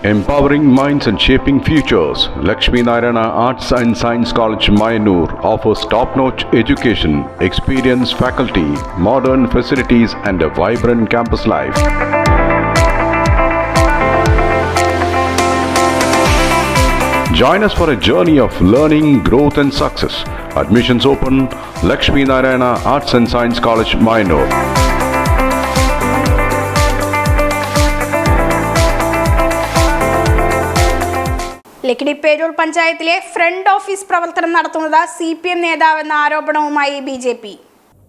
Empowering minds and shaping futures, Lakshmi Narayana Arts and Science College, Mayanur offers top-notch education, experienced faculty, modern facilities and a vibrant campus life. Join us for a journey of learning, growth and success. Admissions open, Lakshmi Narayana Arts and Science College, Mayanur. Lakkidiperur പഞ്ചായത്തിലെ front office പ്രവർത്തനം നടത്തുന്നത് CPM നേതാവെന്ന ആരോപണവുമായി BJP.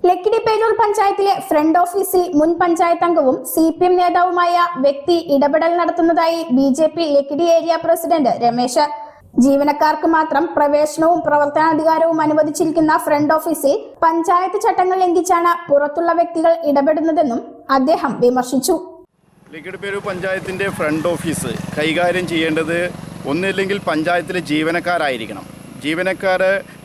Lakkidiperur പഞ്ചായത്തിലെ front ഓഫീസിൽ മുൻ പഞ്ചായത്ത് അംഗവും CPM നേതാവുമായ വ്യക്തി ഇടപെടൽ നടത്തുന്നതായി BJP Lakkidi area president Ramesh. ജീവനക്കാർക്ക് മാത്രം പ്രവേശനവും പ്രവർത്തനാധികാരവും അനുവദിച്ചിരിക്കുന്ന ഫ്രണ്ട് ഓഫീസിൽ പഞ്ചായത്ത് ചട്ടങ്ങൾ ലംഘിച്ചാണ് പുറത്തുള്ള വ്യക്തികൾ ഇടപെടുന്നതെന്നും അദ്ദേഹം വിമർശിച്ചു. ലക്കിടിപ്പേരൂർ പഞ്ചായത്തിന്റെ ഫ്രണ്ട് ഓഫീസ് കൈകാര്യം ചെയ്യേണ്ടത് ഒന്നില്ലെങ്കിൽ പഞ്ചായത്തിലെ ജീവനക്കാരായിരിക്കണം.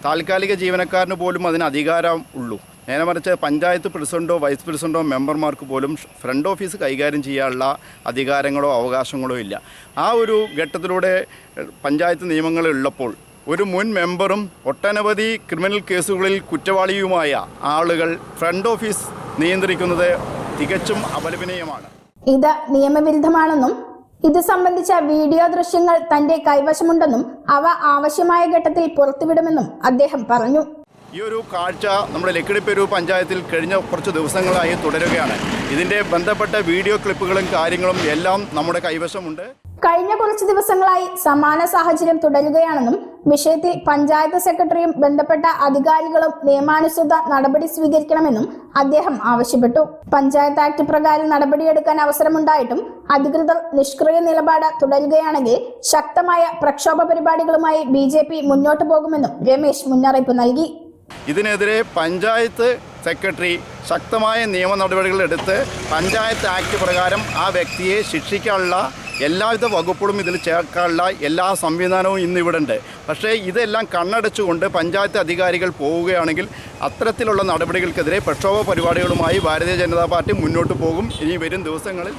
താൽക്കാലിക ജീവനക്കാരന് പോലും അതിന് അധികാരം ഉള്ളൂ. നേരെ മറിച്ച് പഞ്ചായത്ത് പ്രസിഡന്റോ വൈസ് പ്രസിഡന്റോ മെമ്പർമാർക്ക് പോലും ഫ്രണ്ട് ഓഫീസ് കൈകാര്യം ചെയ്യാനുള്ള അധികാരങ്ങളോ അവകാശങ്ങളോ ഇല്ല. ആ ഒരു ഘട്ടത്തിലൂടെ പഞ്ചായത്ത് നിയമങ്ങൾ ഉള്ളപ്പോൾ ഒരു മുൻ മെമ്പറും ഒട്ടനവധി ക്രിമിനൽ കേസുകളിൽ കുറ്റവാളിയുമായ ആളുകൾ ഫ്രണ്ട് ഓഫീസ് നിയന്ത്രിക്കുന്നത് തികച്ചും അപലപനീയമാണ്. ഇത് നിയമവിരുദ്ധമാണെന്നും ഇത് സംബന്ധിച്ച വീഡിയോ ദൃശ്യങ്ങൾ തന്റെ കൈവശമുണ്ടെന്നും അവ ആവശ്യമായ ഘട്ടത്തിൽ പുറത്തുവിടുമെന്നും അദ്ദേഹം പറഞ്ഞു. ഈ ഒരു കാഴ്ച നമ്മുടെ ലക്കിടിപ്പേരൂർ പഞ്ചായത്തിൽ കഴിഞ്ഞ കുറച്ച് ദിവസങ്ങളായി തുടരുകയാണ്. ഇതിന്റെ ബന്ധപ്പെട്ട വീഡിയോ ക്ലിപ്പുകളും കാര്യങ്ങളും എല്ലാം നമ്മുടെ കൈവശമുണ്ട്. കഴിഞ്ഞ കുറച്ച് ദിവസങ്ങളായി സമാന സാഹചര്യം തുടരുകയാണെന്നും വിഷയത്തിൽ പഞ്ചായത്ത് സെക്രട്ടറിയും ബന്ധപ്പെട്ട അധികാരികളും നിയമാനുസൃത നടപടി സ്വീകരിക്കണമെന്നും അദ്ദേഹം ആവശ്യപ്പെട്ടു. പഞ്ചായത്ത് ആക്ട് പ്രകാരം നടപടിയെടുക്കാൻ അവസരമുണ്ടായിട്ടും അധികൃതർ നിഷ്ക്രിയ നിലപാട് തുടരുകയാണെങ്കിൽ ശക്തമായ പ്രക്ഷോഭ പരിപാടികളുമായി BJP മുന്നോട്ടു പോകുമെന്നും രമേശ് മുന്നറിയിപ്പ് നൽകി. ഇതിനെതിരെ പഞ്ചായത്ത് സെക്രട്ടറി ശക്തമായ നിയമ നടപടികൾ എടുത്ത് പഞ്ചായത്ത് ആക്ട് പ്രകാരം ആ വ്യക്തിയെ ശിക്ഷിക്കാനുള്ള എല്ലാവിധ വകുപ്പുകളും ഇതിൽ ചേർക്കാനുള്ള എല്ലാ സംവിധാനവും ഇന്നിവിടെ ഉണ്ട്. പക്ഷേ ഇതെല്ലാം കണ്ണടച്ചുകൊണ്ട് പഞ്ചായത്ത് അധികാരികൾ പോവുകയാണെങ്കിൽ അത്തരത്തിലുള്ള നടപടികൾക്കെതിരെ പ്രക്ഷോഭ പരിപാടികളുമായി ഭാരതീയ ജനതാ പാർട്ടി മുന്നോട്ട് പോകും. ഇനി വരും ദിവസങ്ങളിൽ